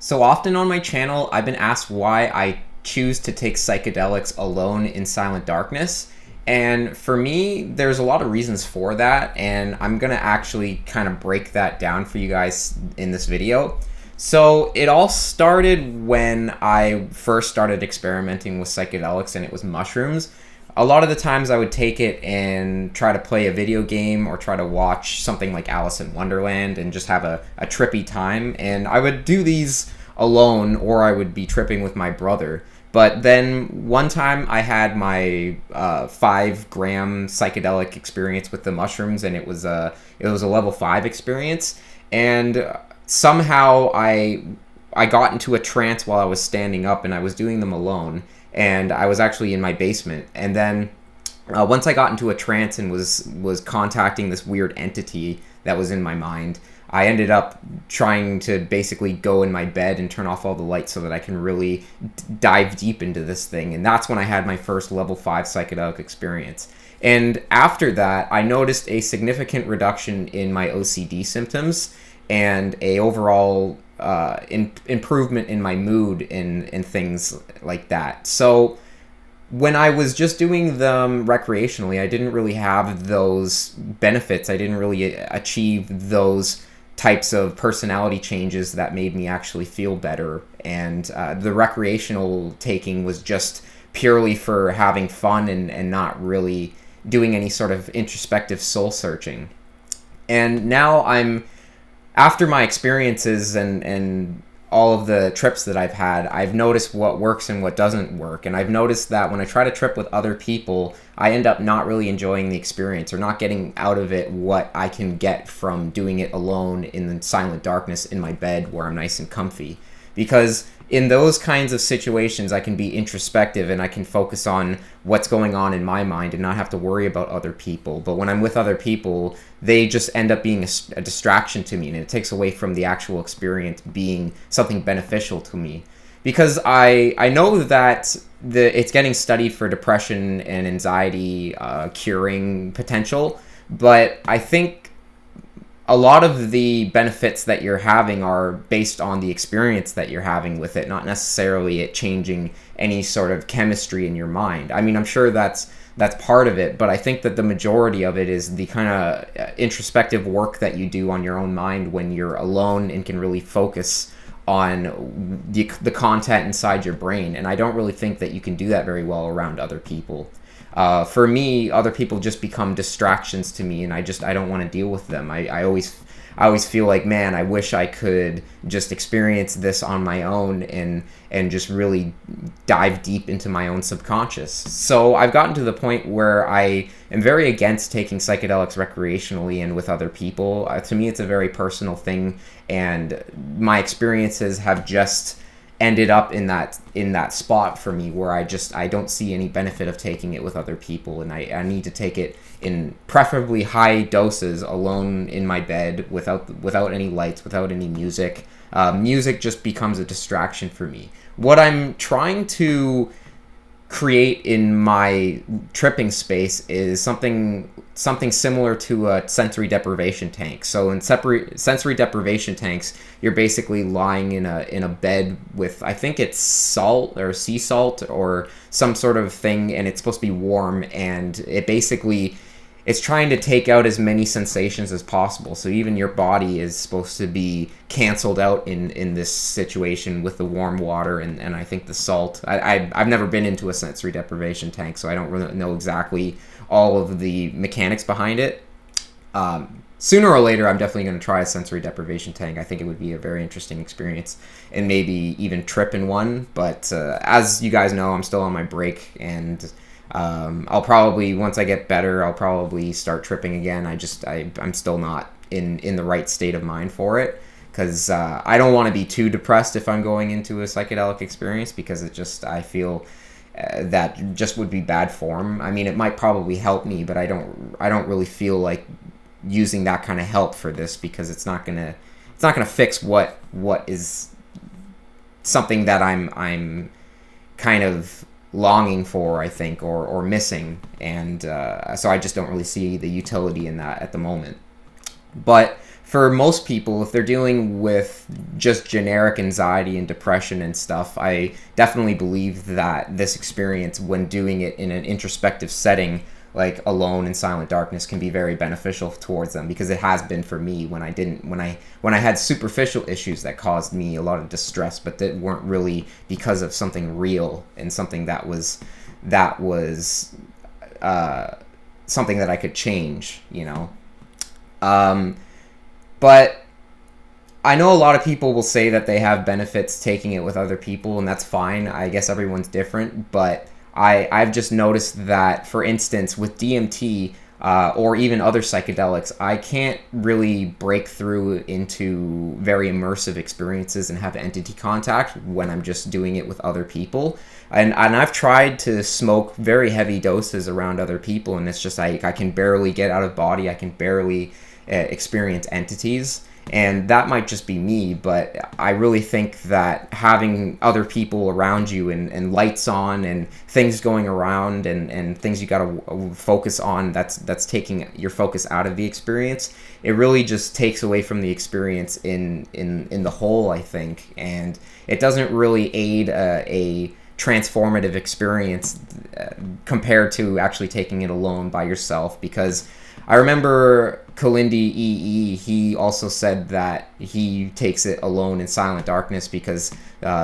So often on my channel, I've been asked why I choose to take psychedelics alone in silent darkness. And for me, there's a lot of reasons for that, and I'm gonna actually kind of break that down for you guys in this video. So it all started when I first started experimenting with psychedelics, and it was mushrooms. A lot of the times I would take it and try to play a video game or try to watch something like Alice in Wonderland and just have a trippy time. And I would do these alone, or I would be tripping with my brother. But then one time I had my 5 gram psychedelic experience with the mushrooms, and it was a level 5 experience. And somehow I got into a trance while I was standing up, and I was doing them alone, and I was actually in my basement. And then once I got into a trance and was contacting this weird entity that was in my mind, I ended up trying to basically go in my bed and turn off all the lights so that I can really dive deep into this thing. And that's when I had my first level 5 psychedelic experience. And after that, I noticed a significant reduction in my OCD symptoms and a overall improvement in my mood and things like that. So when I was just doing them recreationally, I didn't really have those benefits. I didn't really achieve those types of personality changes that made me actually feel better. And the recreational taking was just purely for having fun and not really doing any sort of introspective soul searching. And now after my experiences and all of the trips that I've had, I've noticed what works and what doesn't work. And I've noticed that when I try to trip with other people, I end up not really enjoying the experience or not getting out of it what I can get from doing it alone in the silent darkness in my bed where I'm nice and comfy. Because in those kinds of situations, I can be introspective and I can focus on what's going on in my mind and not have to worry about other people. But when I'm with other people, they just end up being a distraction to me, and it takes away from the actual experience being something beneficial to me. Because I know that it's getting studied for depression and anxiety curing potential, but I think a lot of the benefits that you're having are based on the experience that you're having with it, not necessarily it changing any sort of chemistry in your mind. I mean, I'm sure that's part of it, but I think that the majority of it is the kind of introspective work that you do on your own mind when you're alone and can really focus on the content inside your brain. And I don't really think that you can do that very well around other people. For me, other people just become distractions to me, and I don't want to deal with them. I always feel like, man, I wish I could just experience this on my own and just really dive deep into my own subconscious. So I've gotten to the point where I am very against taking psychedelics recreationally and with other people. To me, it's a very personal thing, and my experiences have just ended up in that spot for me where I don't see any benefit of taking it with other people, and I need to take it in preferably high doses alone in my bed without any lights, without any music. Music just becomes a distraction for me. What I'm trying to create in my tripping space is something similar to a sensory deprivation tank. So in sensory deprivation tanks, you're basically lying in a bed with, I think it's salt or sea salt or some sort of thing, and it's supposed to be warm, and it's trying to take out as many sensations as possible. So even your body is supposed to be canceled out in this situation with the warm water and I think the salt. I've never been into a sensory deprivation tank, so I don't really know exactly all of the mechanics behind it. Sooner or later, I'm definitely going to try a sensory deprivation tank. I think it would be a very interesting experience, and maybe even trip in one. But as you guys know, I'm still on my break, and I'll probably, once I get better, I'll probably start tripping again. I'm still not in the right state of mind for it, because I don't want to be too depressed if I'm going into a psychedelic experience, because I feel that just would be bad form. I mean, it might probably help me, but I don't really feel like using that kind of help for this, because it's not gonna fix what is something that I'm kind of longing for, I think, or missing, and so I just don't really see the utility in that at the moment. But for most people, if they're dealing with just generic anxiety and depression and stuff, I definitely believe that this experience, when doing it in an introspective setting, like alone in silent darkness, can be very beneficial towards them, because it has been for me when I had superficial issues that caused me a lot of distress, but that weren't really because of something real and something that was something that I could change, you know. But I know a lot of people will say that they have benefits taking it with other people, and that's fine. I guess everyone's different, but I've just noticed that, for instance, with DMT or even other psychedelics, I can't really break through into very immersive experiences and have entity contact when I'm just doing it with other people. And I've tried to smoke very heavy doses around other people, and it's just I can barely get out of body. I can barely experience entities. And that might just be me, but I really think that having other people around you and lights on and things going around and things you got to focus on, that's taking your focus out of the experience. It really just takes away from the experience in the whole, I think. And it doesn't really aid a transformative experience compared to actually taking it alone by yourself, because I remember Kalindi EE, he also said that he takes it alone in silent darkness because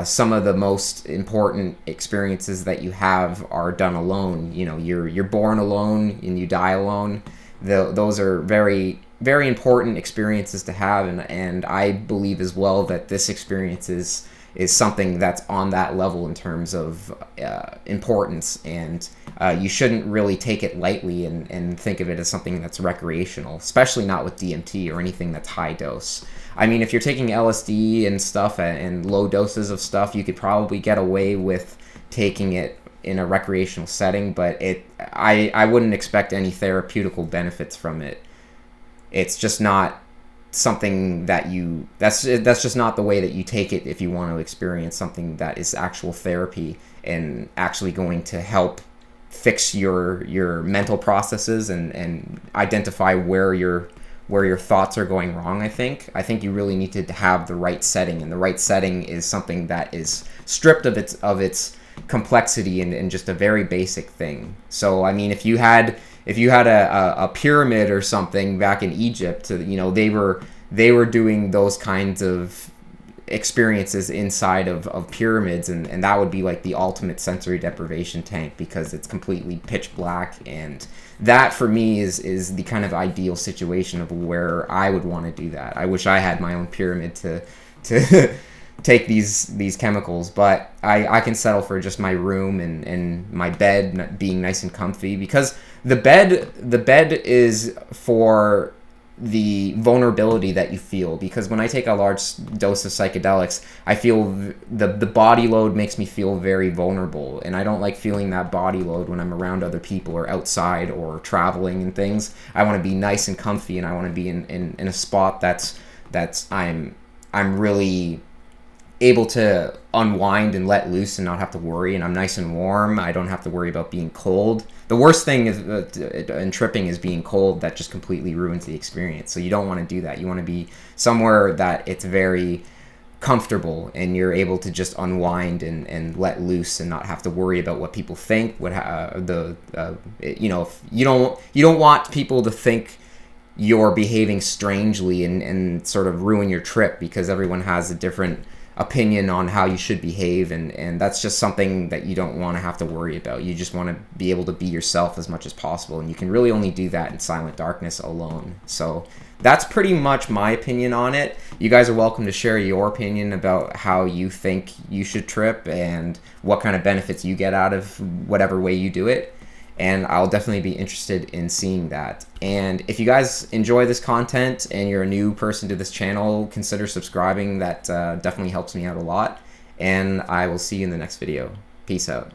some of the most important experiences that you have are done alone. You know, you're born alone and you die alone. Those are very, very important experiences to have, and I believe as well that this experience is something that's on that level in terms of importance, and you shouldn't really take it lightly and think of it as something that's recreational, especially not with DMT or anything that's high dose. I mean, if you're taking LSD and stuff and low doses of stuff, you could probably get away with taking it in a recreational setting, but I wouldn't expect any therapeutical benefits from it. It's just not something that that's just not the way that you take it if you want to experience something that is actual therapy and actually going to help fix your mental processes and identify where your thoughts are going wrong. I think you really need to have the right setting, and the right setting is something that is stripped of its complexity and just a very basic thing. So I mean, if you had a pyramid or something back in Egypt, you know, they were doing those kinds of experiences inside of pyramids, and that would be like the ultimate sensory deprivation tank, because it's completely pitch black, and that for me is the kind of ideal situation of where I would want to do that. I wish I had my own pyramid to take these chemicals, but I can settle for just my room and my bed being nice and comfy, because the bed is for the vulnerability that you feel, because when I take a large dose of psychedelics, I feel the body load makes me feel very vulnerable, and I don't like feeling that body load when I'm around other people or outside or traveling and things. I want to be nice and comfy, and I want to be in a spot that's I'm really able to unwind and let loose and not have to worry, and I'm nice and warm. I don't have to worry about being cold. The worst thing in tripping is being cold. That just completely ruins the experience. So you don't want to do that. You want to be somewhere that it's very comfortable and you're able to just unwind and let loose and not have to worry about what people think. You know, if you don't want people to think you're behaving strangely and sort of ruin your trip, because everyone has a different opinion on how you should behave, and that's just something that you don't want to have to worry about. You just want to be able to be yourself as much as possible, and you can really only do that in silent darkness alone. So that's pretty much my opinion on it. You guys are welcome to share your opinion about how you think you should trip and what kind of benefits you get out of whatever way you do it, and I'll definitely be interested in seeing that. And if you guys enjoy this content and you're a new person to this channel, consider subscribing. That definitely helps me out a lot. And I will see you in the next video. Peace out.